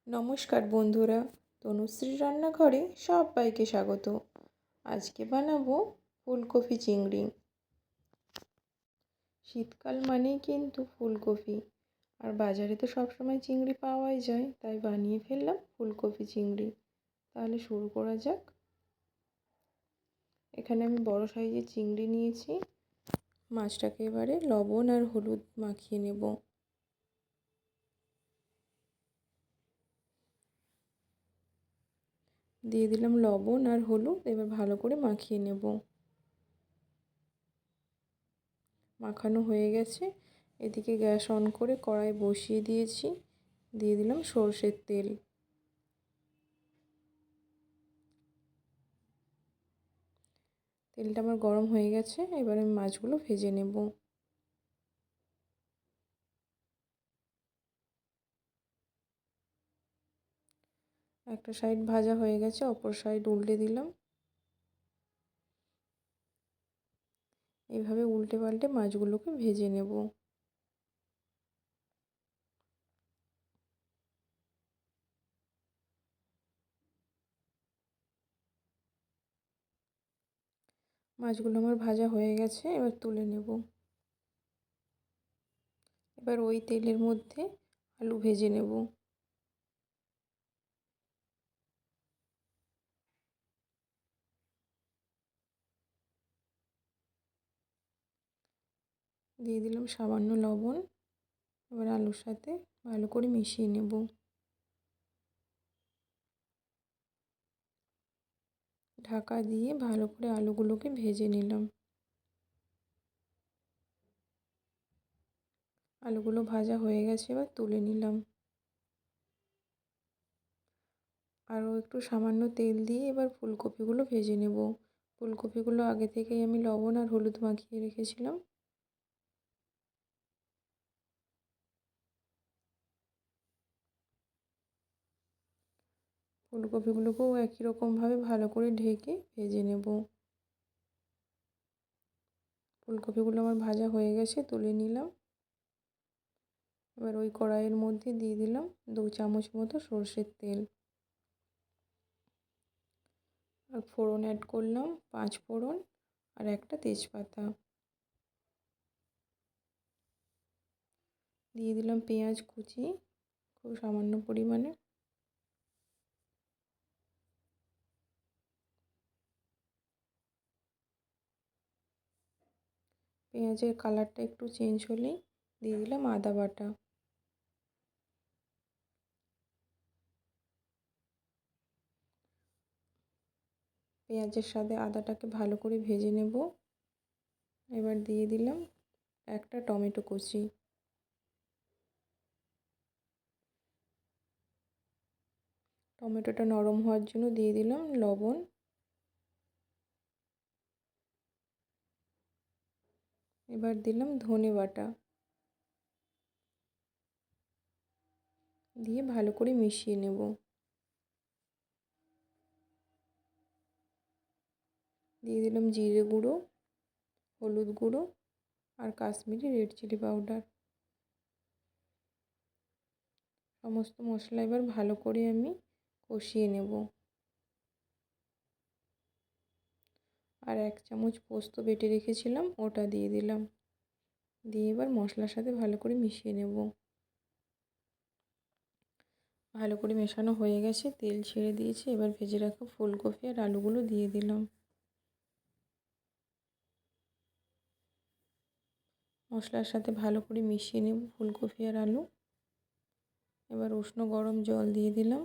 নমস্কার বন্ধুরা, তনুশ্রী রান্নাঘরে সবাইকে স্বাগত। আজকে বানাবো ফুলকপি চিংড়ি। শীতকাল মানেই কিন্তু ফুলকপি, আর বাজারে তো সবসময় চিংড়ি পাওয়াই যায়, তাই বানিয়ে ফেললাম ফুলকপি চিংড়ি। তাহলে শুরু করা যাক। এখানে আমি বড় সাইজের চিংড়ি নিয়েছি। মাছটাকে এবারে লবণ আর হলুদ মাখিয়ে নেব। দিয়ে দিলাম লবণ আর হলুদ, এবার ভালো করে মাখিয়ে নেব। মাখানো হয়ে গেছে। এদিকে গ্যাস অন করে কড়াই বসিয়ে দিয়েছি। দিয়ে দিলাম সরষের তেল। তেলটা আমার গরম হয়ে গেছে, এবার আমি মাছগুলো ভেজে নেব। একটা সাইড ভাজা হয়ে গেছে, অপর সাইড উল্টে দিলাম। এইভাবে উল্টে পাল্টে মাছগুলোকে ভেজে নেব। মাছগুলো আমার ভাজা হয়ে গেছে, এবার তুলে নেব। এবার ওই তেলের মধ্যে আলু ভেজে নেব। দিয়ে দিলাম সামান্য লবণ। এবার আলুর সাথে ভালো করে মিশিয়ে নেব। ঢাকা দিয়ে ভালো করে আলুগুলোকে ভেজে নিলাম। আলুগুলো ভাজা হয়ে গেছে, এবার তুলে নিলাম। আরও একটু সামান্য তেল দিয়ে এবার ফুলকপিগুলো ভেজে নেব। ফুলকপিগুলো আগে থেকেই আমি লবণ আর হলুদ মাখিয়ে রেখেছিলাম। ফুলকপিগুলোকেও একই রকমভাবে ভালো করে ঢেকে ভেজে নেব। ফুলকপিগুলো আমার ভাজা হয়ে গেছে, তুলে নিলাম। এবার ওই কড়াইয়ের মধ্যে দিয়ে দিলাম 2 চামচ মতো সরষের তেল। আর ফোড়ন অ্যাড করলাম 5 ফোড়ন আর একটা তেজপাতা। দিয়ে দিলাম পেঁয়াজ কুচি, খুব সামান্য পরিমাণে। পেঁয়াজের কালারটা একটু চেঞ্জ হলেই দিয়ে দিলাম আদা বাটা। পেঁয়াজের সাথে আদাটাকে ভালো করে ভেজে নেব। এবার দিয়ে দিলাম একটা টমেটো কুচি। টমেটোটা নরম হওয়ার জন্য দিয়ে দিলাম লবণ। এবার দিলাম ধনে বাটা, দিয়ে ভালো করে মিশিয়ে নেব। দিয়ে দিলাম জিরে গুঁড়ো, হলুদ গুঁড়ো আর কাশ্মীরি রেড চিলি পাউডার। সমস্ত মশলা এবার ভালো করে আমি কষিয়ে নেব। আর 1 চামচ পোস্ত বেটে রেখেছিলাম, ওটা দিয়ে দিলাম। দিয়ে এবার মশলার সাথে ভালো করে মিশিয়ে নেব। ভালো করে মেশানো হয়ে গেছে, তেল ছেড়ে দিয়েছে। এবার ভেজে রাখা ফুলকপি আর আলুগুলো দিয়ে দিলাম। মশলার সাথে ভালো করে মিশিয়ে নেব ফুলকপি আর আলু। এবার উষ্ণ গরম জল দিয়ে দিলাম।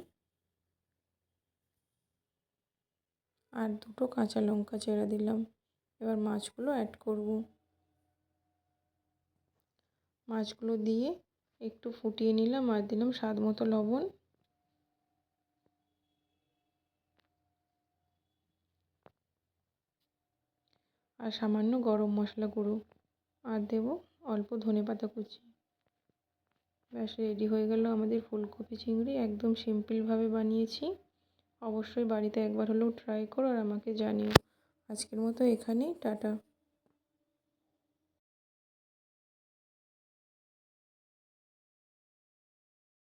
আর 2টো কাঁচা লঙ্কা চেরা দিলাম। এবার মাছগুলো অ্যাড করব। মাছগুলো দিয়ে একটু ফুটিয়ে নিলাম আর দিলাম স্বাদ মতো লবণ। আর সামান্য গরম মশলা গুঁড়ো। আর দেব অল্প ধনেপাতা কুচি। ব্যাস রেডি হয়ে গেল আমাদের ফুলকপি চিংড়ি। একদম সিম্পলভাবে বানিয়েছি। অবশ্যই বাড়িতে একবার হলেও ট্রাই করো আর আমাকে জানিও। আজকের মতো এখানেই, টাটা।